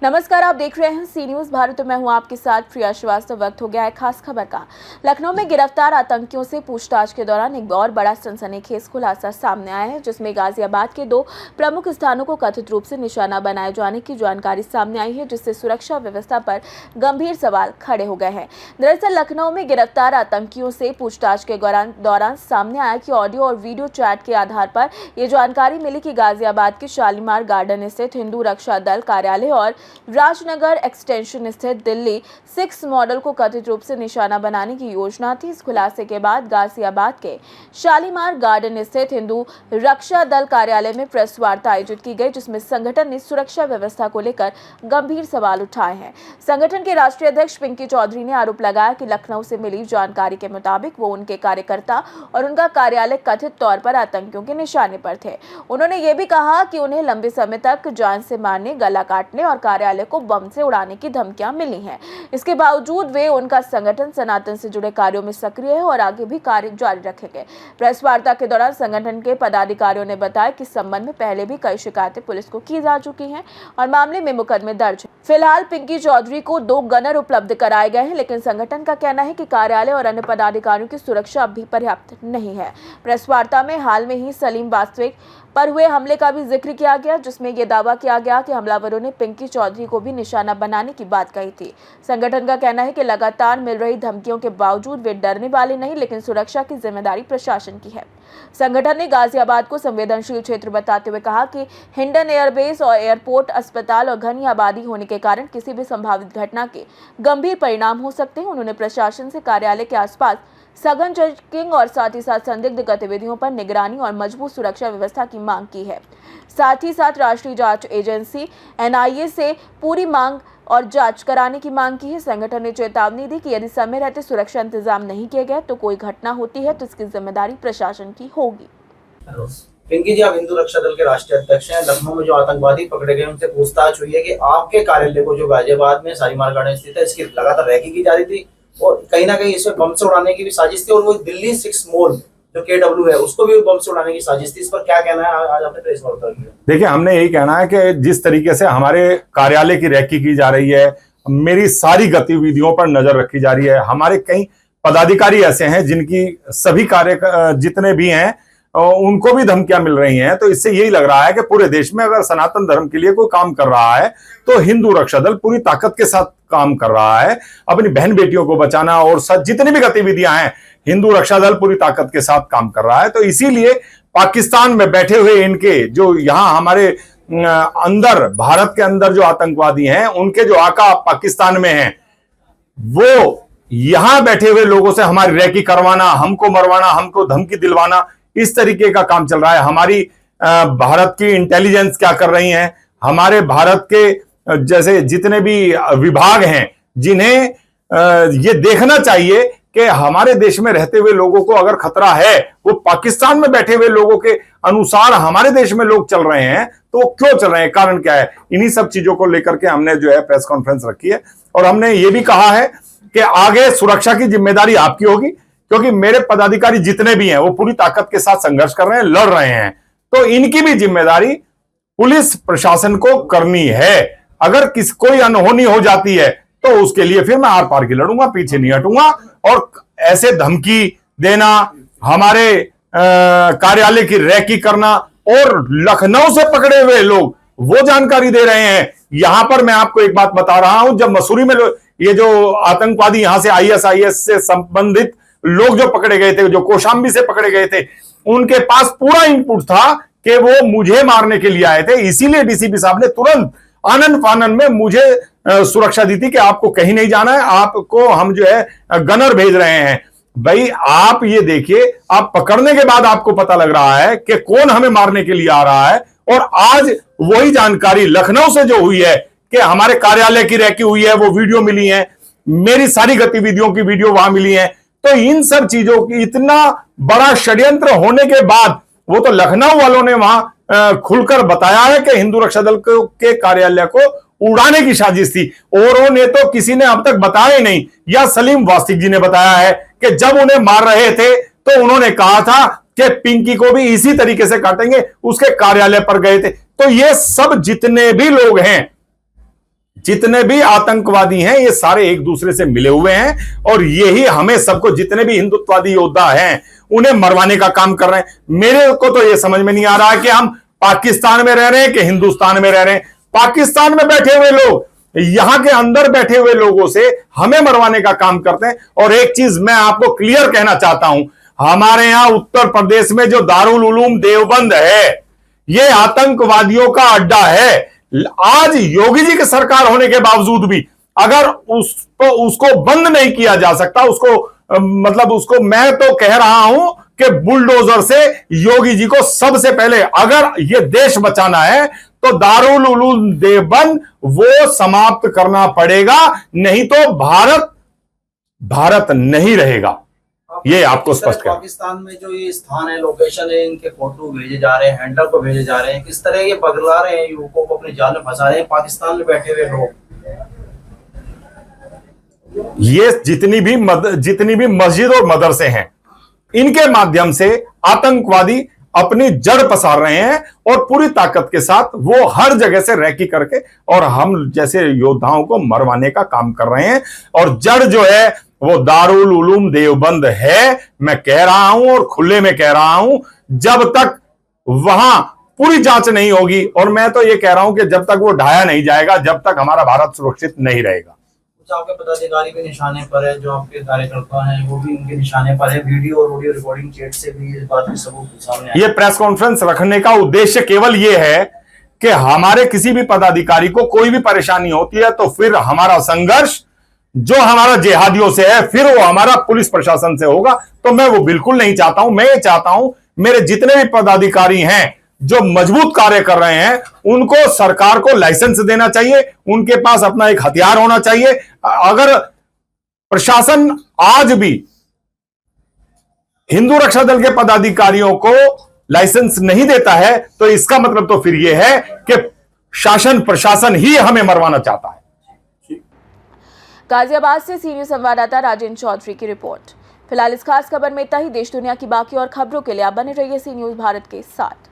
नमस्कार, आप देख रहे हैं सी न्यूज भारत। मैं हूं आपके साथ प्रिया श्रीवास्तव। वक्त हो गया है खास खबर का। लखनऊ में गिरफ्तार आतंकियों से पूछताछ के दौरान एक और बड़ा सनसनीखेज खुलासा सामने आया है, जिसमें गाजियाबाद के 2 प्रमुख स्थानों को कथित रूप से निशाना बनाए जाने की जानकारी सामने आई है, जिससे सुरक्षा व्यवस्था पर गंभीर सवाल खड़े हो गए हैं। दरअसल लखनऊ में गिरफ्तार आतंकियों से पूछताछ के दौरान सामने आया कि ऑडियो और वीडियो चैट के आधार पर यह जानकारी मिली कि गाजियाबाद के शालीमार गार्डन स्थित हिंदू रक्षा दल कार्यालय और राजनगर एक्सटेंशन स्थित दिल्ली 6 मॉडल को कथित रूप से निशाना बनाने की योजना थी। इस खुलासे के बाद गाजियाबाद के शालीमार गार्डन स्थित हिंदू रक्षा दल कार्यालय में प्रेस वार्ता आयोजित की गई, जिसमें संगठन ने सुरक्षा व्यवस्था को लेकर गंभीर सवाल उठाए हैं। संगठन के राष्ट्रीय अध्यक्ष पिंकी चौधरी ने आरोप लगाया कि लखनऊ से मिली जानकारी के मुताबिक वो उनके कार्यकर्ता और उनका कार्यालय कथित तौर पर आतंकियों के निशाने पर थे। उन्होंने ये भी कहा कि उन्हें लंबे समय तक जान से मारने, गला काटने और कार्यालय को बम से उड़ाने की धमकियां मिली हैं। इसके बावजूद वे उनका संगठन सनातन से जुड़े कार्यों में सक्रिय है और आगे भी कार्य जारी रखेंगे। प्रेस वार्ता के दौरान संगठन के पदाधिकारियों ने बताया कि इस संबंध में पहले भी कई शिकायतें पुलिस को की जा चुकी हैं और मामले में मुकदमे दर्ज हैं। फिलहाल पिंकी चौधरी को 2 गनर उपलब्ध कराए गए हैं, लेकिन संगठन का कहना है कि कार्यालय और अन्य पदाधिकारियों की सुरक्षा अब भी पर्याप्त नहीं है। प्रेस वार्ता में हाल में ही सलीम वास्तविक पर हुए हमले का भी जिक्र किया गया, जिसमें यह दावा किया गया कि हमलावरों ने पिंकी चौधरी को भी निशाना बनाने की बात कही थी। संगठन का कहना है कि लगातार मिल रही धमकियों के बावजूद वे डरने वाले नहीं, लेकिन सुरक्षा की जिम्मेदारी प्रशासन की है। संगठन ने गाजियाबाद को संवेदनशील क्षेत्र बताते हुए कहा कि हिंडन एयरबेस और एयरपोर्ट, अस्पताल और घनी आबादी होने के कारण किसी भी संभावित घटना के गंभीर परिणाम हो सकते हैं। उन्होंने प्रशासन से कार्यालय के आसपास सघन चेकिंग और साथ ही साथ संदिग्ध गतिविधियों पर निगरानी और मजबूत सुरक्षा व्यवस्था की मांग की है। साथ ही साथ राष्ट्रीय जांच एजेंसी NIA से पूरी मांग और जांच कराने की मांग की है। संगठन ने चेतावनी दी कि यदि समय रहते सुरक्षा इंतजाम नहीं किए गए तो कोई घटना होती है तो इसकी जिम्मेदारी प्रशासन की होगी। पिंकी जी, आप हिंदू रक्षा दल के राष्ट्रीय अध्यक्ष हैं। लखनऊ में जो आतंकवादी पकड़े गए उनसे पूछताछ हुई है कि आपके कार्यालय को जो गाजियाबाद में शालीमार गार्डन स्थित है, इसकी लगातार रैकी की जा रही थी और कहीं ना कहीं इसमें बम से उड़ाने की भी साजिश थी और वो दिल्ली 6 मॉल जो KW है उसको भी बम से उड़ाने की साजिश थी। इस पर क्या कहना है? आज आपने प्रेस वार्ता की। देखिए, हमने यही कहना है कि जिस तरीके से हमारे कार्यालय की रैकी की जा रही है, मेरी सारी गतिविधियों पर नजर रखी जा रही है। हमारे कई पदाधिकारी ऐसे हैं जिनकी सभी कार्य जितने भी हैं उनको भी धमकियां मिल रही हैं। तो इससे यही लग रहा है कि पूरे देश में अगर सनातन धर्म के लिए कोई काम कर रहा है तो हिंदू रक्षा दल पूरी ताकत के साथ काम कर रहा है। अपनी बहन बेटियों को बचाना और जितनी भी गतिविधियां हैं, हिंदू रक्षा दल पूरी ताकत के साथ काम कर रहा है। तो इसीलिए पाकिस्तान में बैठे हुए इनके जो यहां हमारे अंदर, भारत के अंदर जो आतंकवादी हैं, उनके जो आका पाकिस्तान में हैं, वो यहां बैठे हुए लोगों से हमारी रैकी करवाना, हमको मरवाना, हमको धमकी दिलवाना, इस तरीके का काम चल रहा है। हमारी भारत की इंटेलिजेंस क्या कर रही है, हमारे भारत के जैसे जितने भी विभाग हैं, जिन्हें ये देखना चाहिए कि हमारे देश में रहते हुए लोगों को अगर खतरा है, वो पाकिस्तान में बैठे हुए लोगों के अनुसार हमारे देश में लोग चल रहे हैं, तो क्यों चल रहे हैं, कारण क्या है। इन्हीं सब चीजों को लेकर के हमने जो है प्रेस कॉन्फ्रेंस रखी है और हमने ये भी कहा है कि आगे सुरक्षा की जिम्मेदारी आपकी होगी, क्योंकि मेरे पदाधिकारी जितने भी हैं वो पूरी ताकत के साथ संघर्ष कर रहे हैं, लड़ रहे हैं। तो इनकी भी जिम्मेदारी पुलिस प्रशासन को करनी है। अगर कोई अनहोनी हो जाती है तो उसके लिए फिर मैं आर पार की लड़ूंगा, पीछे नहीं हटूंगा। और ऐसे धमकी देना, हमारे कार्यालय की रैकी करना और लखनऊ से पकड़े हुए लोग वो जानकारी दे रहे हैं। यहां पर मैं आपको एक बात बता रहा हूं, जब मसूरी में ये जो आतंकवादी यहां से ISIS से संबंधित लोग जो पकड़े गए थे, जो कौशाम्बी से पकड़े गए थे, उनके पास पूरा इनपुट था कि वो मुझे मारने के लिए आए थे। इसीलिए DCP साहब ने तुरंत आनन फानन में मुझे सुरक्षा दी थी कि आपको कहीं नहीं जाना है, आपको हम जो है गनर भेज रहे हैं। भाई आप ये देखिए, आप पकड़ने के बाद आपको पता लग रहा है कि कौन हमें मारने के लिए आ रहा है। और आज वही जानकारी लखनऊ से जो हुई है कि हमारे कार्यालय की रैकी हुई है, वो वीडियो मिली है, मेरी सारी गतिविधियों की वीडियो वहां मिली है। तो इन सब चीजों की इतना बड़ा षड्यंत्र होने के बाद वो तो लखनऊ वालों ने वहां खुलकर बताया है कि हिंदू रक्षा दल के कार्यालय को उड़ाने की साजिश थी। औरों ने तो किसी ने अब तक बताया ही नहीं। या सलीम वास्तविक जी ने बताया है कि जब उन्हें मार रहे थे तो उन्होंने कहा था कि पिंकी को भी इसी तरीके से काटेंगे, उसके कार्यालय पर गए थे। तो ये सब जितने भी लोग हैं, जितने भी आतंकवादी हैं ये सारे एक दूसरे से मिले हुए हैं और यही हमें सबको, जितने भी हिंदुत्ववादी योद्धा हैं उन्हें मरवाने का काम कर रहे हैं। मेरे को तो ये समझ में नहीं आ रहा है कि हम पाकिस्तान में रह रहे हैं कि हिंदुस्तान में रह रहे हैं। पाकिस्तान में बैठे हुए लोग यहां के अंदर बैठे हुए लोगों से हमें मरवाने का काम करते हैं। और एक चीज मैं आपको क्लियर कहना चाहता हूं, हमारे यहां उत्तर प्रदेश में जो दारुल उलूम देवबंद है ये आतंकवादियों का अड्डा है। आज योगी जी की सरकार होने के बावजूद भी अगर उसको बंद नहीं किया जा सकता, उसको मैं तो कह रहा हूं कि बुलडोजर से योगी जी को सबसे पहले अगर ये देश बचाना है तो दारुल उलूम देवबंद वो समाप्त करना पड़ेगा, नहीं तो भारत नहीं रहेगा। ये आपको स्पष्ट कर। पाकिस्तान में जो ये स्थान है, लोकेशन है, इनके फोटो भेजे जा रहे हैं, हैंडल को भेजे जा रहे हैं, किस तरह ये बगला रहे हैं, युवकों को अपने जाल में फंसा रहे हैं पाकिस्तान में बैठे हुए लोग। ये जितनी भी मस्जिद और मदरसे हैं इनके माध्यम से आतंकवादी अपनी जड़ पसार रहे हैं और पूरी ताकत के साथ वो हर जगह से रैकी करके और हम जैसे योद्धाओं को मरवाने का काम कर रहे हैं। और जड़ जो है वो दारुल उलूम देवबंद है। मैं कह रहा हूं और खुले में कह रहा हूं, जब तक वहां पूरी जांच नहीं होगी, और मैं तो ये कह रहा हूं कि जब तक वो ढाया नहीं जाएगा, जब तक हमारा भारत सुरक्षित नहीं रहेगा। कुछ आपके पदाधिकारी भी निशाने पर है, जो आपके कार्यकर्ता हैं वो भी उनके निशाने पर है। वीडियो और ऑडियो रिकॉर्डिंग चैट से भी इस बात की सबूत सामने आया। ये प्रेस कॉन्फ्रेंस रखने का उद्देश्य केवल ये है कि हमारे किसी भी पदाधिकारी को कोई भी परेशानी होती है तो फिर हमारा संघर्ष जो हमारा जिहादियों से है फिर वो हमारा पुलिस प्रशासन से होगा। तो मैं वो बिल्कुल नहीं चाहता हूं। मैं ये चाहता हूं मेरे जितने भी पदाधिकारी हैं जो मजबूत कार्य कर रहे हैं उनको सरकार को लाइसेंस देना चाहिए, उनके पास अपना एक हथियार होना चाहिए। अगर प्रशासन आज भी हिंदू रक्षा दल के पदाधिकारियों को लाइसेंस नहीं देता है तो इसका मतलब तो फिर यह है कि शासन प्रशासन ही हमें मरवाना चाहता है। गाजियाबाद से सीनियर संवाददाता राजेंद्र चौधरी की रिपोर्ट। फिलहाल इस खास खबर में इतना ही। देश दुनिया की बाकी और खबरों के लिए आप बने रहिए सी न्यूज़ भारत के साथ।